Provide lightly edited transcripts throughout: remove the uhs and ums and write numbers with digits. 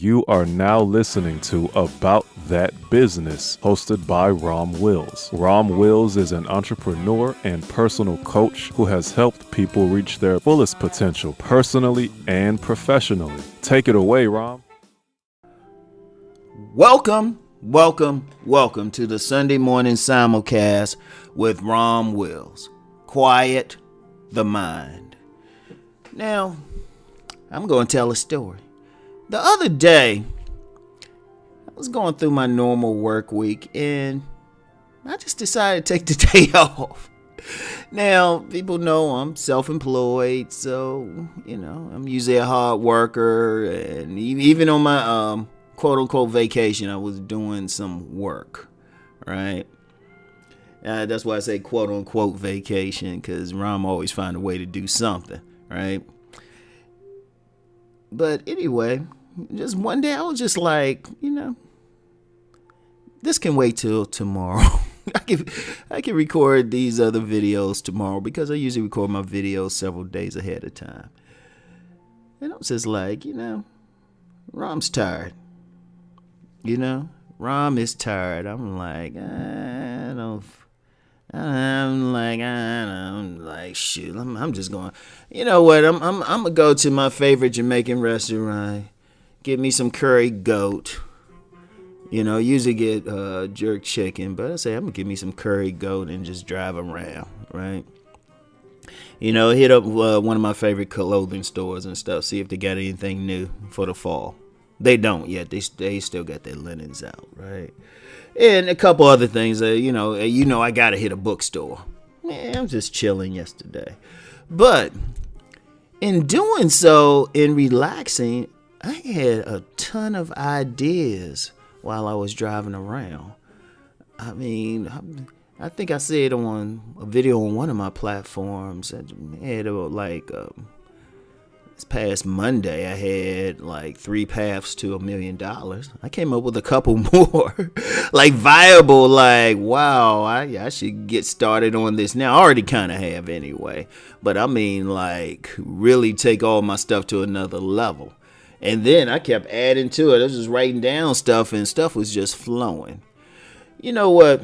You are now listening to About That Business, hosted by Rom Wills. Rom Wills is an entrepreneur and personal coach who has helped people reach their fullest potential personally and professionally. Take it away, Rom. Welcome to the Sunday morning simulcast with Rom Wills. Quiet the mind. Now, I'm going to tell a story. The other day, I was going through my normal work week and I just decided to take the day off. Now, people know I'm self-employed, so, I'm usually a hard worker, and even on my quote-unquote vacation, I was doing some work, right? That's why I say quote-unquote vacation, because Rom always find a way to do something, right? But anyway, just one day I was just like, this can wait till tomorrow. I can record these other videos tomorrow because I usually record my videos several days ahead of time. And I was just like, Rom's tired. Rom is tired. I'm like, shoot, I'm just going, you know what, I'm going to go to my favorite Jamaican restaurant, get me some curry goat, usually get jerk chicken, but I say I'm going to give me some curry goat and just drive around, right? Hit up one of my favorite clothing stores and stuff, see if they got anything new for the fall. They don't yet. They still got their linens out, right? And a couple other things. I got to hit a bookstore. Man, I'm just chilling yesterday. But in doing so, in relaxing, I had a ton of ideas while I was driving around. I mean, I think I said on a video on one of my platforms, I had this past Monday, I had like 3 paths to $1 million. I came up with a couple more, viable, wow, I should get started on this now. I already kind of have anyway, but I mean, really take all my stuff to another level. And then I kept adding to it. I was just writing down stuff, and stuff was just flowing. You know what?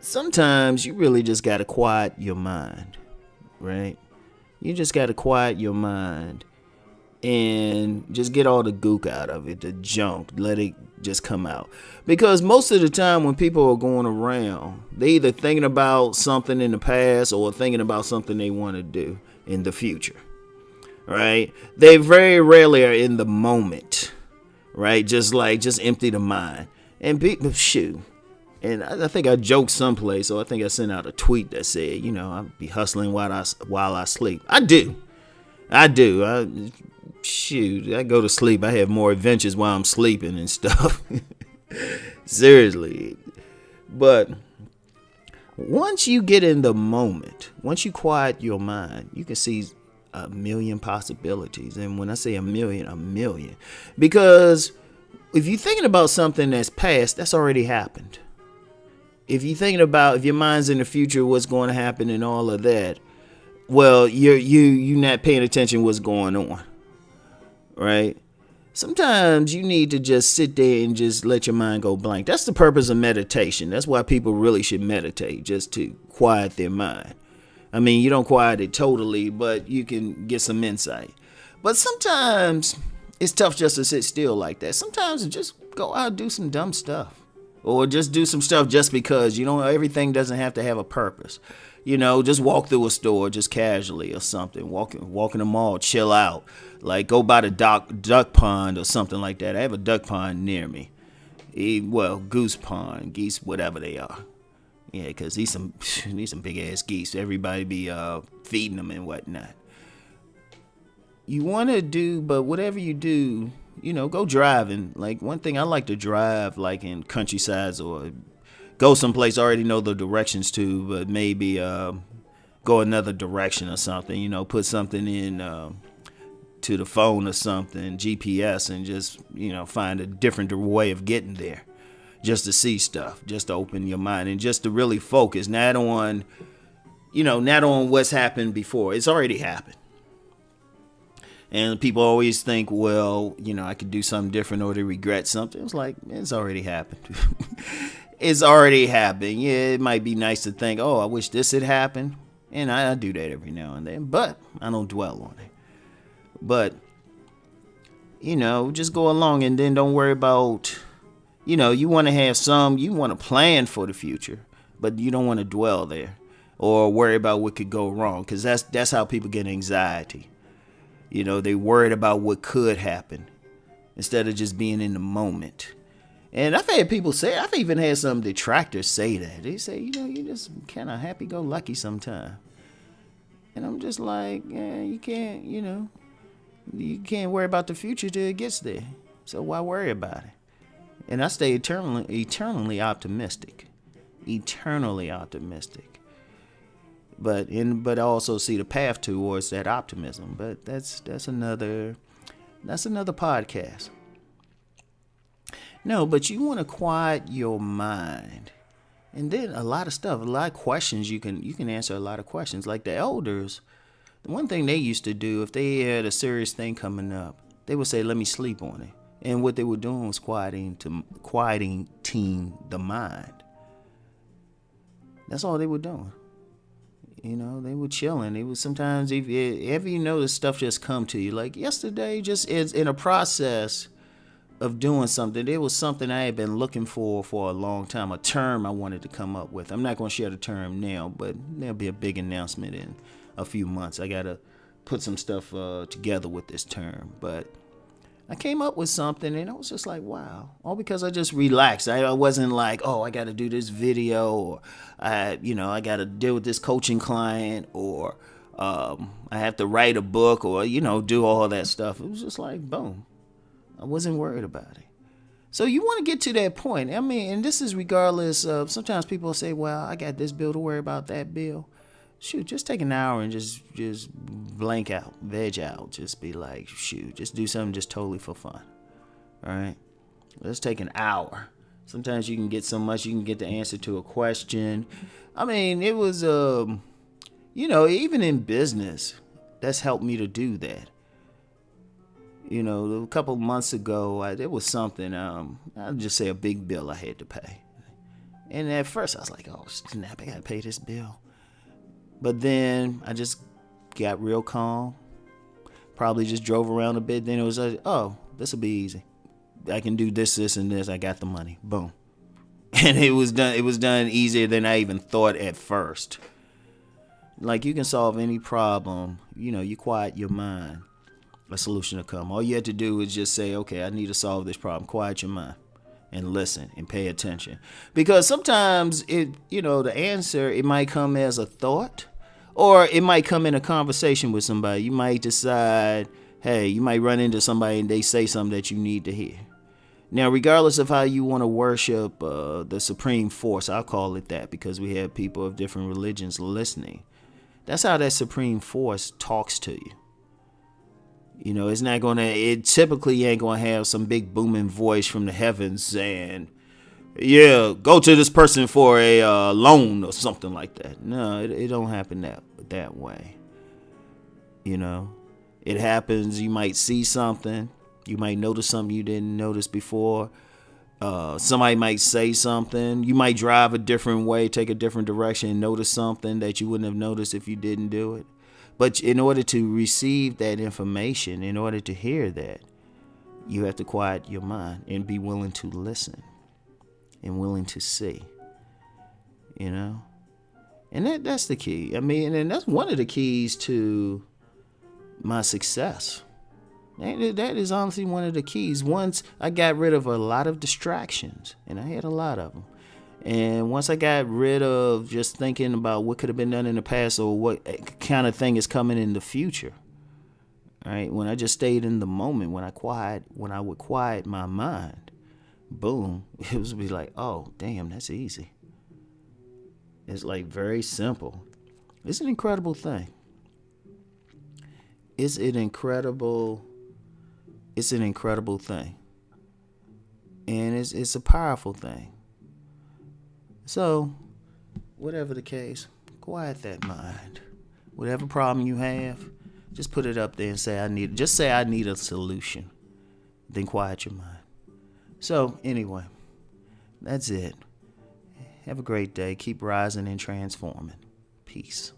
Sometimes you really just got to quiet your mind, right? You just got to quiet your mind and just get all the gook out of it, the junk, let it just come out. Because most of the time when people are going around, they either thinking about something in the past or thinking about something they want to do in the future, right? They very rarely are in the moment, right? Just empty the mind. And people, shoot. And I think I joked someplace, so I think I sent out a tweet that said, I'll be hustling while I sleep. I do. I go to sleep. I have more adventures while I'm sleeping and stuff. Seriously. But once you get in the moment, once you quiet your mind, you can see a million possibilities. And when I say a million. Because if you're thinking about something that's past, that's already happened. If you're thinking about, if your mind's in the future, what's going to happen and all of that, well, you're not paying attention to what's going on, right? Sometimes you need to just sit there and just let your mind go blank. That's the purpose of meditation. That's why people really should meditate, just to quiet their mind. I mean, you don't quiet it totally, but you can get some insight. But sometimes it's tough just to sit still like that. Sometimes just go out and do some dumb stuff. Or just do some stuff just because, everything doesn't have to have a purpose. Just walk through a store just casually or something. Walk in the mall, chill out. Go by the duck pond or something like that. I have a duck pond near me. Goose pond, geese, whatever they are. Yeah, because these some big-ass geese. Everybody be feeding them and whatnot. You want to do, but whatever you do, go driving. One thing I like to drive, in countrysides or go someplace I already know the directions to, but maybe go another direction or something. Put something in to the phone or something, GPS, and just find a different way of getting there, just to see stuff, just to open your mind and just to really focus, not on what's happened before. It's already happened. And people always think, well, I could do something different or they regret something. It's like, it's already happened. It's already happened. Yeah, it might be nice to think, oh, I wish this had happened. And I do that every now and then, but I don't dwell on it. But, just go along and then don't worry about, you want to have you want to plan for the future, but you don't want to dwell there or worry about what could go wrong, because that's how people get anxiety. They worried about what could happen instead of just being in the moment. And I've had people say, I've even had some detractors say that. They say, you just kind of happy-go-lucky sometimes. And I'm just like, yeah, you can't, you can't worry about the future till it gets there. So why worry about it? And I stay eternally optimistic. Eternally optimistic. But I also see the path towards that optimism. But that's another podcast. No, but you want to quiet your mind. And then a lot of questions, you can answer a lot of questions. Like the elders, the one thing they used to do, if they had a serious thing coming up, they would say, let me sleep on it. And what they were doing was quieting the mind. That's all they were doing. They were chilling. They would sometimes, if you notice, stuff just come to you. Like yesterday, just in a process of doing something, there was something I had been looking for a long time, a term I wanted to come up with. I'm not going to share the term now, but there'll be a big announcement in a few months. I got to put some stuff together with this term. But I came up with something, and I was just like, wow. All because I just relaxed. I wasn't like, oh, I got to do this video, or I got to deal with this coaching client, or I have to write a book, or, do all that stuff. It was just like, boom. I wasn't worried about it. So you want to get to that point. I mean, and this is regardless of, sometimes people say, well, I got this bill to worry about, that bill. Shoot, just take an hour and just blank out, veg out. Just be like, shoot, just do something just totally for fun. All right? Let's take an hour. Sometimes you can get so much, you can get the answer to a question. I mean, it was, even in business, that's helped me to do that. A couple months ago, there was something, I'll just say a big bill I had to pay. And at first I was like, oh, snap, I got to pay this bill. But then I just got real calm, probably just drove around a bit. Then it was like, oh, this will be easy. I can do this, and this. I got the money. Boom. And it was done easier than I even thought at first. Like, you can solve any problem. You quiet your mind. A solution will come. All you have to do is just say, okay, I need to solve this problem. Quiet your mind and listen and pay attention. Because sometimes the answer, it might come as a thought, or it might come in a conversation with somebody. You might decide, hey, you might run into somebody and they say something that you need to hear. Now, regardless of how you want to worship the supreme force, I'll call it that, because we have people of different religions listening. That's how that supreme force talks to you. It's not it typically ain't going to have some big booming voice from the heavens saying, yeah, go to this person for a loan or something like that. No, it don't happen that way. It happens. You might see something. You might notice something you didn't notice before. Somebody might say something. You might drive a different way, take a different direction, and notice something that you wouldn't have noticed if you didn't do it. But in order to receive that information, in order to hear that, you have to quiet your mind and be willing to listen and willing to see, And that's the key. I mean, and that's one of the keys to my success. That is honestly one of the keys. Once I got rid of a lot of distractions, and I had a lot of them. And once I got rid of just thinking about what could have been done in the past or what kind of thing is coming in the future, right? When I just stayed in the moment, when I would quiet my mind, boom, it would be like, oh, damn, that's easy. It's like very simple. It's an incredible thing. It's an incredible thing. And it's a powerful thing. So, whatever the case, quiet that mind. Whatever problem you have, Just put it up there and say I need a solution. Then quiet your mind. So anyway, that's it. Have a great day. Keep rising and transforming. Peace.